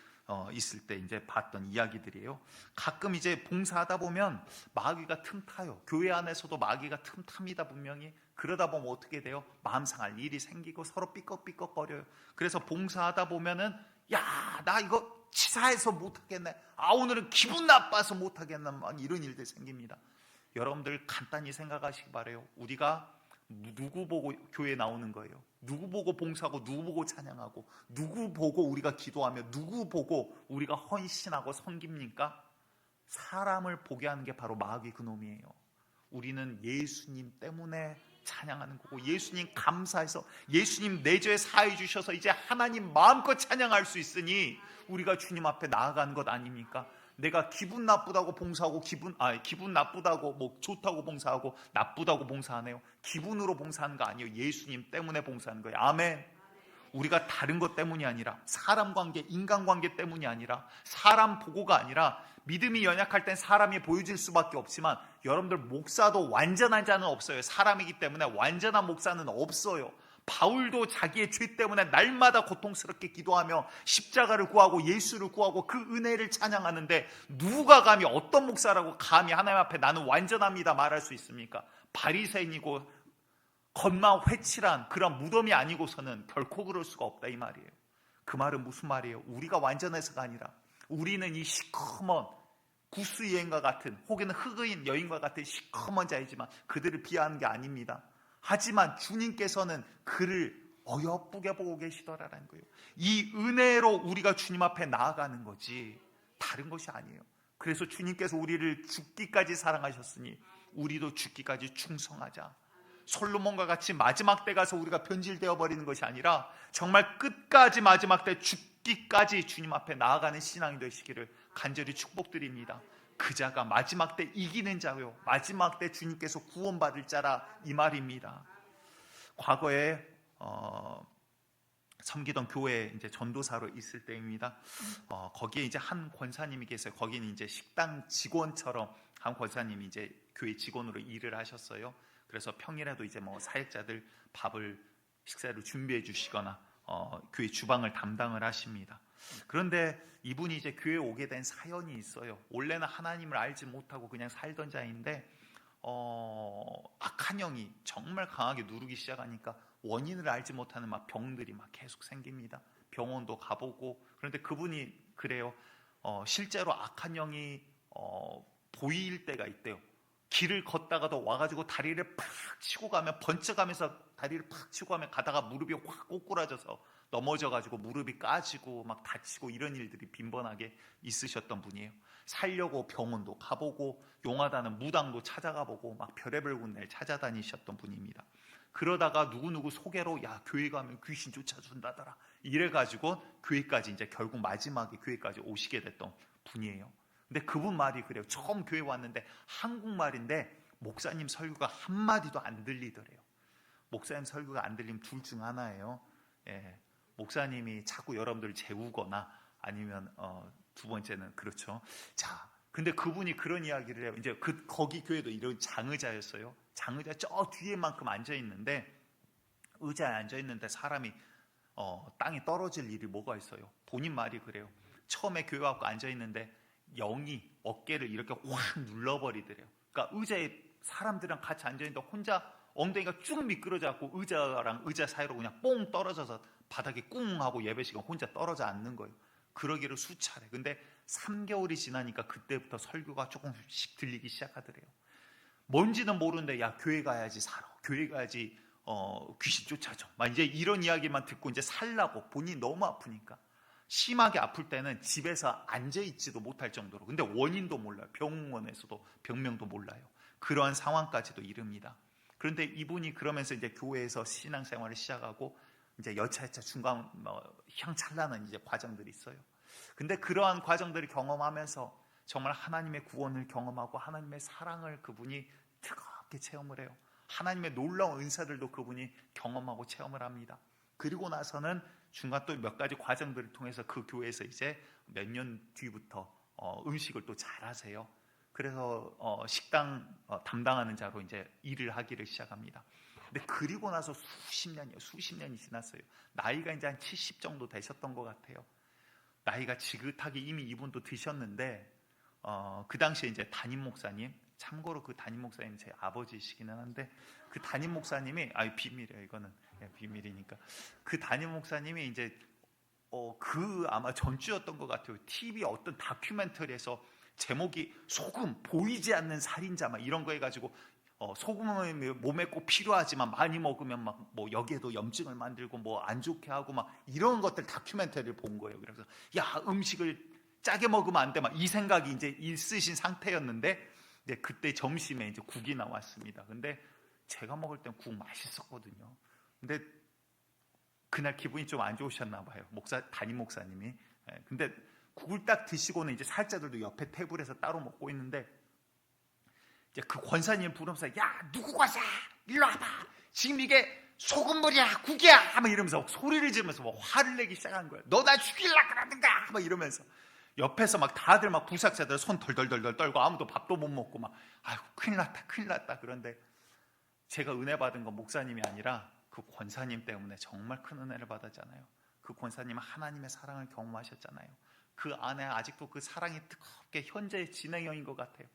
있을 때 이제 봤던 이야기들이에요. 가끔 이제 봉사하다 보면 마귀가 틈타요. 교회 안에서도 마귀가 틈탑니다, 분명히. 그러다 보면 어떻게 돼요? 마음 상할 일이 생기고 서로 삐걱삐걱거려요. 그래서 봉사하다 보면은, 야, 나 이거 치사해서 못하겠네. 아, 오늘은 기분 나빠서 못하겠네. 막 이런 일들 생깁니다. 여러분들 간단히 생각하시기 바라요. 우리가 누구 보고 교회에 나오는 거예요? 누구 보고 봉사하고, 누구 보고 찬양하고, 누구 보고 우리가 기도하며, 누구 보고 우리가 헌신하고 섬깁니까? 사람을 보게 하는 게 바로 마귀 그놈이에요. 우리는 예수님 때문에 찬양하는 거고, 예수님 감사해서, 예수님 내 죄 사해 주셔서 이제 하나님 마음껏 찬양할 수 있으니 우리가 주님 앞에 나아가는 것 아닙니까? 내가 기분 나쁘다고 봉사하고, 기분 나쁘다고 뭐 좋다고 봉사하고 나쁘다고 봉사하네요. 기분으로 봉사하는 거 아니에요. 예수님 때문에 봉사하는 거예요. 아멘. 우리가 다른 것 때문이 아니라, 사람 관계, 인간 관계 때문이 아니라, 사람 보고가 아니라, 믿음이 연약할 땐 사람이 보여질 수밖에 없지만, 여러분들 목사도 완전한 자는 없어요. 사람이기 때문에 완전한 목사는 없어요. 바울도 자기의 죄 때문에 날마다 고통스럽게 기도하며 십자가를 구하고 예수를 구하고 그 은혜를 찬양하는데, 누가 감히, 어떤 목사라고 감히 하나님 앞에 나는 완전합니다 말할 수 있습니까? 바리새인이고 겉만 회칠한 그런 무덤이 아니고서는 결코 그럴 수가 없다, 이 말이에요. 그 말은 무슨 말이에요? 우리가 완전해서가 아니라, 우리는 이 시커먼 구스 여인과 같은, 혹은 흑인 여인과 같은 시커먼 자이지만 그들을 비하하는 게 아닙니다. 하지만 주님께서는 그를 어여쁘게 보고 계시더라라는 거예요. 이 은혜로 우리가 주님 앞에 나아가는 거지 다른 것이 아니에요. 그래서 주님께서 우리를 죽기까지 사랑하셨으니 우리도 죽기까지 충성하자. 솔로몬과 같이 마지막 때 가서 우리가 변질되어 버리는 것이 아니라 정말 끝까지, 마지막 때 죽기까지 주님 앞에 나아가는 신앙이 되시기를 간절히 축복드립니다. 그 자가 마지막 때 이기는 자요, 마지막 때 주님께서 구원받을 자라, 이 말입니다. 과거에 섬기던 교회에 이제 전도사로 있을 때입니다. 거기에 이제 한 권사님이 계세요. 거기는 이제 식당 직원처럼 한 권사님이 이제 교회 직원으로 일을 하셨어요. 그래서 평일에도 이제 뭐 사역자들 식사를 준비해 주시거나 교회 주방을 담당을 하십니다. 그런데 이분이 이제 교회에 오게 된 사연이 있어요. 원래는 하나님을 알지 못하고 그냥 살던 자인데 악한 영이 정말 강하게 누르기 시작하니까 원인을 알지 못하는 막 병들이 막 계속 생깁니다. 병원도 가보고. 그런데 그분이 그래요. 실제로 악한 영이 보일 때가 있대요. 길을 걷다가도 와가지고 다리를 팍 치고 가면 번쩍하면서 다리를 팍 치고 가면 가다가 무릎이 확 꼬꾸라져서 넘어져가지고 무릎이 까지고 막 다치고 이런 일들이 빈번하게 있으셨던 분이에요. 살려고 병원도 가보고 용하다는 무당도 찾아가보고 막 별의별 군데를 찾아다니셨던 분입니다. 그러다가 누구누구 소개로 야 교회 가면 귀신 쫓아준다더라 이래가지고 교회까지 이제 결국 마지막에 교회까지 오시게 됐던 분이에요. 근데 그분 말이 그래요. 처음 교회 왔는데 한국말인데 목사님 설교가 한마디도 안 들리더래요. 목사님 설교가 안 들리면 둘 중 하나예요. 예, 목사님이 자꾸 여러분들을 재우거나 아니면 두 번째는 그렇죠. 자, 근데 그분이 그런 이야기를 해요. 이제 거기 교회도 이런 장의자였어요. 장의자 저 뒤에만큼 앉아 있는데 의자에 앉아 있는데 사람이 땅에 떨어질 일이 뭐가 있어요? 본인 말이 그래요. 처음에 교회 와서 앉아 있는데 영이 어깨를 이렇게 확 눌러버리더래요. 그러니까 의자에 사람들이랑 같이 앉아 있는데 혼자 엉덩이가 쭉 미끄러져갖고 의자랑 의자 사이로 그냥 뽕 떨어져서 바닥에 꿍 하고 예배 시간 혼자 떨어져 앉는 거예요. 그러기를 수차례. 근데 3개월이 지나니까 그때부터 설교가 조금씩 들리기 시작하더래요. 뭔지는 모르는데 야 교회 가야지 살아. 교회 가야지 귀신 쫓아줘. 막 이제 이런 이야기만 듣고 이제 살라고 본인이 너무 아프니까. 심하게 아플 때는 집에서 앉아있지도 못할 정도로. 근데 원인도 몰라요. 병원에서도 병명도 몰라요. 그러한 상황까지도 이릅니다. 그런데 이분이 그러면서 이제 교회에서 신앙생활을 시작하고 이제 여차여차 중간 향찰나는 이제 과정들이 있어요. 근데 그러한 과정들을 경험하면서 정말 하나님의 구원을 경험하고 하나님의 사랑을 그분이 뜨겁게 체험을 해요. 하나님의 놀라운 은사들도 그분이 경험하고 체험을 합니다. 그리고 나서는 중간 또 몇 가지 과정들을 통해서 그 교회에서 이제 몇 년 뒤부터 음식을 또 잘하세요. 그래서 식당 담당하는 자로 이제 일을 하기를 시작합니다. 근데 그리고 나서 수십 년이 지났어요. 나이가 이제 한 70 정도 되셨던 것 같아요. 나이가 지긋하게 이미 이분도 드셨는데 그 당시에 이제 담임 목사님, 참고로 그 담임 목사님 제 아버지시기는 한데 그 담임 목사님이 비밀이에요. 이거는 비밀이니까. 그 담임 목사님이 이제 그 아마 전주였던 것 같아요. TV 어떤 다큐멘터리에서 제목이 소금 보이지 않는 살인자 막 이런 거 해가지고 소금은 몸에 꼭 필요하지만 많이 먹으면 막 뭐 여기에도 염증을 만들고 뭐 안 좋게 하고 막 이런 것들 다큐멘터리를 본 거예요. 그래서 야 음식을 짜게 먹으면 안 돼 막 이 생각이 이제 있으신 상태였는데 그때 점심에 이제 국이 나왔습니다. 근데 제가 먹을 땐 국 맛있었거든요. 근데 그날 기분이 좀 안 좋으셨나 봐요. 담임 목사님이. 근데 국을 딱 드시고는 이제 살자들도 옆에 테이블에서 따로 먹고 있는데 이제 그 권사님 부르면서 야 누구 권사 일로 와봐. 지금 이게 소금물이야 국이야 막 이러면서 소리를 지르면서 막 화를 내기 시작한 거예요. 너 나 죽일라 그러는가 막 이러면서 옆에서 막 다들 막 부삭자들 손 덜덜덜덜 떨고 아무도 밥도 못 먹고 막 아이고 큰일 났다. 그런데 제가 은혜 받은 건 목사님이 아니라 그 권사님 때문에 정말 큰 은혜를 받았잖아요. 그 권사님은 하나님의 사랑을 경험하셨잖아요. 그 안에 아직도 그 사랑이 뜨겁게 현재 진행형인 것 같아요.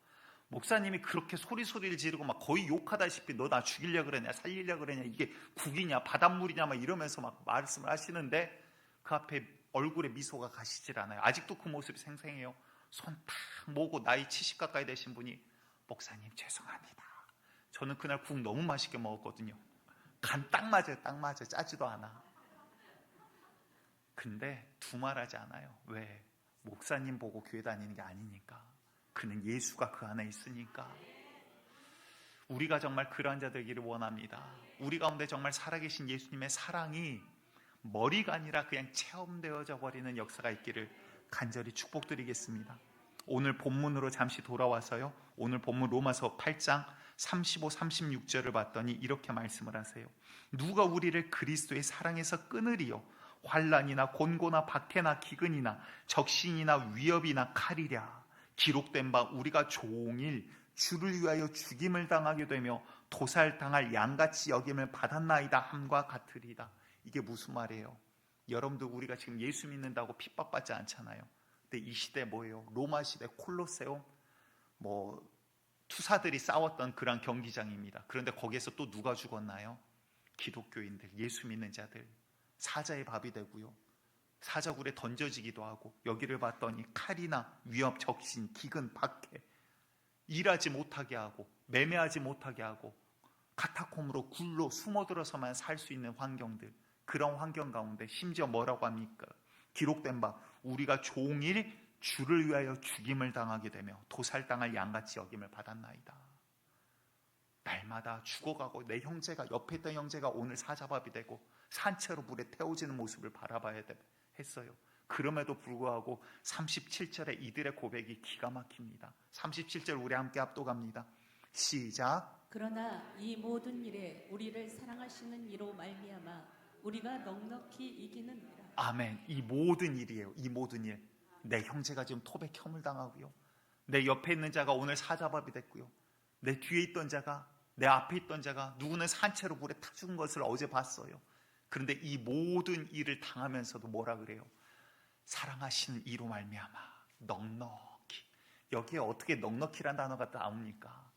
목사님이 그렇게 소리를 지르고 막 거의 욕하다시피 너 나 죽이려 그러냐 살리려 그러냐 이게 국이냐 바닷물이냐 막 이러면서 막 말씀을 하시는데 그 앞에 얼굴에 미소가 가시질 않아요. 아직도 그 모습이 생생해요. 손 탁 모으고 나이 70 가까이 되신 분이 목사님 죄송합니다. 저는 그날 국 너무 맛있게 먹었거든요. 간 딱 맞아요. 짜지도 않아. 근데 두말하지 않아요. 왜? 목사님 보고 교회 다니는 게 아니니까. 그는 예수가 그 안에 있으니까. 우리가 정말 그러한 자 되기를 원합니다. 우리 가운데 정말 살아계신 예수님의 사랑이 머리가 아니라 그냥 체험되어져 버리는 역사가 있기를 간절히 축복드리겠습니다. 오늘 본문으로 잠시 돌아와서요. 오늘 본문 로마서 8장 35, 36절을 봤더니 이렇게 말씀을 하세요. 누가 우리를 그리스도의 사랑에서 끊으리요? 환난이나 곤고나 박해나 기근이나 적신이나 위협이나 칼이랴. 기록된 바 우리가 종일 주를 위하여 죽임을 당하게 되며 도살당할 양같이 여김을 받았나이다 함과 같으리다. 이게 무슨 말이에요? 여러분들 우리가 지금 예수 믿는다고 핍박받지 않잖아요. 근데 이 시대 뭐예요? 로마 시대 콜로세움 투사들이 싸웠던 그런 경기장입니다. 그런데 거기에서 또 누가 죽었나요? 기독교인들, 예수 믿는 자들. 사자의 밥이 되고요. 사자굴에 던져지기도 하고 여기를 봤더니 칼이나 위협, 적신, 기근, 박해 일하지 못하게 하고 매매하지 못하게 하고 카타콤으로 굴로 숨어들어서만 살 수 있는 환경들, 그런 환경 가운데 심지어 뭐라고 합니까? 기록된 바 우리가 종일 주를 위하여 죽임을 당하게 되며 도살당할 양같이 여김을 받았나이다. 날마다 죽어가고 내 형제가, 옆에 있던 형제가 오늘 사자밥이 되고 산채로 물에 태워지는 모습을 바라봐야 했어요. 그럼에도 불구하고 37절에 이들의 고백이 기가 막힙니다. 37절 우리 함께 합독합니다. 시작. 그러나 이 모든 일에 우리를 사랑하시는 이로 말미암아 우리가 넉넉히 이기는이라. 아멘. 이 모든 일이에요. 이 모든 일. 내 형제가 지금 톱에 켬을 당하고요, 내 옆에 있는 자가 오늘 사자밥이 됐고요, 내 뒤에 있던 자가, 내 앞에 있던 자가, 누구는 산채로 물에 타 죽은 것을 어제 봤어요. 그런데 이 모든 일을 당하면서도 뭐라 그래요? 사랑하시는 이로 말미암아 넉넉히. 여기에 어떻게 넉넉히란 단어가 나옵니까?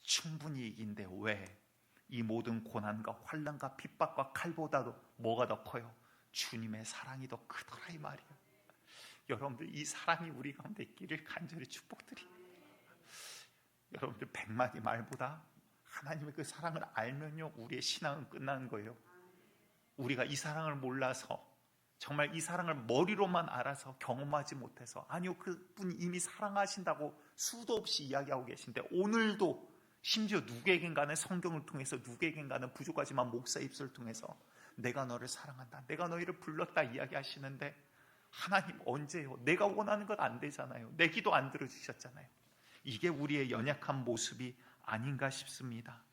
충분히 이긴데 왜? 이 모든 고난과 환난과 핍박과 칼보다도 뭐가 더 커요? 주님의 사랑이 더 크더라, 이 말이에요. 여러분들, 이 사랑이 우리 가운데 있기를 간절히 축복드립니다. 여러분들, 100마디 말보다 하나님의 그 사랑을 알면요, 우리의 신앙은 끝나는 거예요. 우리가 이 사랑을 몰라서, 정말 이 사랑을 머리로만 알아서 경험하지 못해서, 아니요, 그분이 이미 사랑하신다고 수도 없이 이야기하고 계신데, 오늘도 심지어 누구에겐가는 성경을 통해서, 누구에겐가는 부족하지만 목사 입술을 통해서 내가 너를 사랑한다, 내가 너희를 불렀다 이야기하시는데, 하나님 언제요? 내가 원하는 건 안 되잖아요. 내 기도 안 들어주셨잖아요. 이게 우리의 연약한 모습이 아닌가 싶습니다.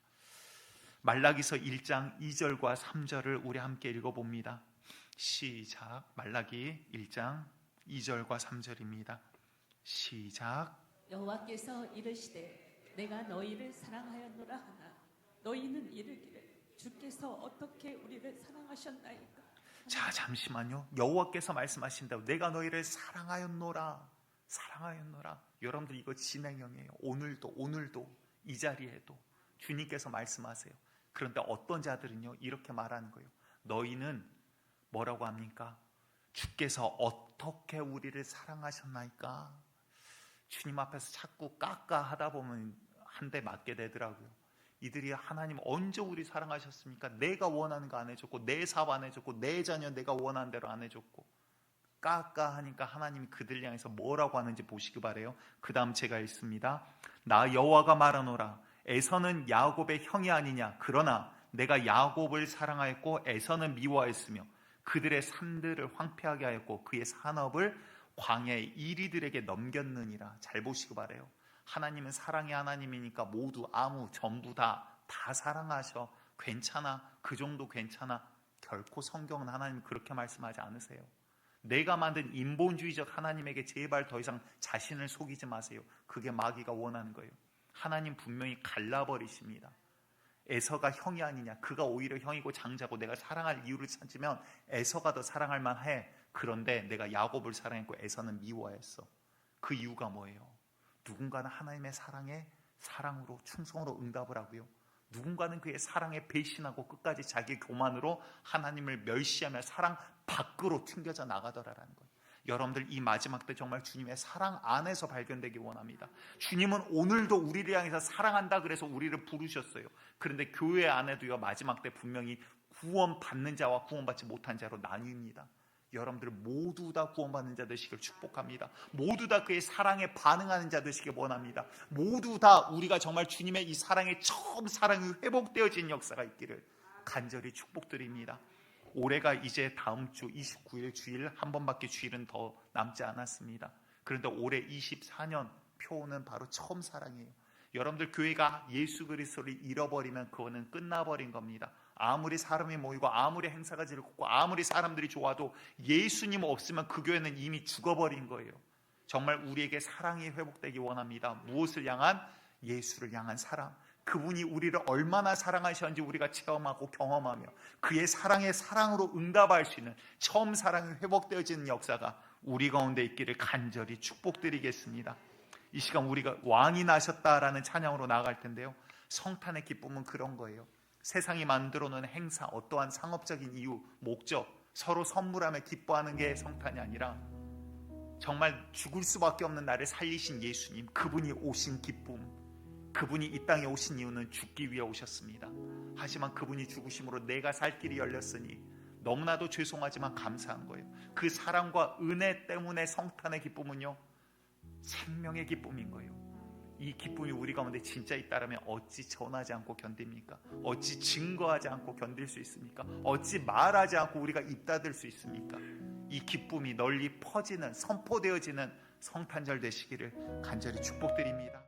말라기서 1장 2절과 3절을 우리 함께 읽어봅니다. 시작. 말라기 1장 2절과 3절입니다. 시작. 여호와께서 이르시되 내가 너희를 사랑하였노라 하나 너희는 이르기를 주께서 어떻게 우리를 사랑하셨나이까. 자, 잠시만요. 여호와께서 말씀하신다고 내가 너희를 사랑하였노라, 사랑하였노라. 여러분들, 이거 진행형이에요. 오늘도 이 자리에도 주님께서 말씀하세요. 그런데 어떤 자들은요, 이렇게 말하는 거예요. 너희는 뭐라고 합니까? 주께서 어떻게 우리를 사랑하셨나이까. 주님 앞에서 자꾸 까까 하다 보면 한 대 맞게 되더라고요. 이들이 하나님 언제 우리 사랑하셨습니까? 내가 원하는 거 안 해줬고, 내 사업 안 해줬고, 내 자녀 내가 원하는 대로 안 해줬고, 까까 하니까 하나님이 그들 향해서 뭐라고 하는지 보시기 바래요. 그 다음 제가 읽습니다. 나 여호와가 말하노라. 에서는 야곱의 형이 아니냐. 그러나 내가 야곱을 사랑하였고 에서는 미워하였으며 그들의 산들을 황폐하게 하였고 그의 산업을 광야의 이리들에게 넘겼느니라. 잘 보시기 바래요. 하나님은 사랑의 하나님이니까 모두, 전부 다 사랑하셔. 괜찮아, 그 정도 괜찮아. 결코 성경은 하나님 그렇게 말씀하지 않으세요. 내가 만든 인본주의적 하나님에게 제발 더 이상 자신을 속이지 마세요. 그게 마귀가 원하는 거예요. 하나님 분명히 갈라버리십니다. 에서가 형이 아니냐, 그가 오히려 형이고 장자고 내가 사랑할 이유를 찾으면 에서가 더 사랑할 만해. 그런데 내가 야곱을 사랑했고 에서는 미워했어. 그 이유가 뭐예요? 누군가는 하나님의 사랑으로, 충성으로 응답을 하고요, 누군가는 그의 사랑에 배신하고 끝까지 자기 교만으로 하나님을 멸시하며 사랑 밖으로 튕겨져 나가더라라는 거예요. 여러분들, 이 마지막 때 정말 주님의 사랑 안에서 발견되기 원합니다. 주님은 오늘도 우리를 향해서 사랑한다 그래서 우리를 부르셨어요. 그런데 교회 안에도요, 마지막 때 분명히 구원받는 자와 구원받지 못한 자로 나뉩니다. 여러분들 모두 다 구원받는 자 되시길 축복합니다. 모두 다 그의 사랑에 반응하는 자 되시길 원합니다. 모두 다 우리가 정말 주님의 이 사랑에 처음 사랑이 회복되어진 역사가 있기를 간절히 축복드립니다. 올해가 이제 다음 주 29일 주일, 한 번밖에 주일은 더 남지 않았습니다. 그런데 올해 24년 표는 바로 처음 사랑이에요. 여러분들, 교회가 예수 그리스도를 잃어버리면 그거는 끝나버린 겁니다. 아무리 사람이 모이고 아무리 행사가 즐겁고 아무리 사람들이 좋아도 예수님 없으면 그 교회는 이미 죽어버린 거예요. 정말 우리에게 사랑이 회복되기 원합니다. 무엇을 향한? 예수를 향한 사랑. 그분이 우리를 얼마나 사랑하셨는지 우리가 체험하고 경험하며 그의 사랑에 사랑으로 응답할 수 있는 처음 사랑이 회복되어지는 역사가 우리 가운데 있기를 간절히 축복드리겠습니다. 이 시간 우리가 왕이 나셨다라는 찬양으로 나아갈 텐데요, 성탄의 기쁨은 그런 거예요. 세상이 만들어 놓은 행사, 어떠한 상업적인 이유, 목적, 서로 선물하며 기뻐하는 게 성탄이 아니라 정말 죽을 수밖에 없는 나를 살리신 예수님, 그분이 오신 기쁨, 그분이 이 땅에 오신 이유는 죽기 위해 오셨습니다. 하지만 그분이 죽으심으로 내가 살 길이 열렸으니 너무나도 죄송하지만 감사한 거예요. 그 사랑과 은혜 때문에 성탄의 기쁨은요, 생명의 기쁨인 거예요. 이 기쁨이 우리 가운데 진짜 있다라면 어찌 전하지 않고 견딥니까? 어찌 증거하지 않고 견딜 수 있습니까? 어찌 말하지 않고 우리가 입 닫을 수 있습니까? 이 기쁨이 널리 퍼지는, 선포되어지는 성탄절 되시기를 간절히 축복드립니다.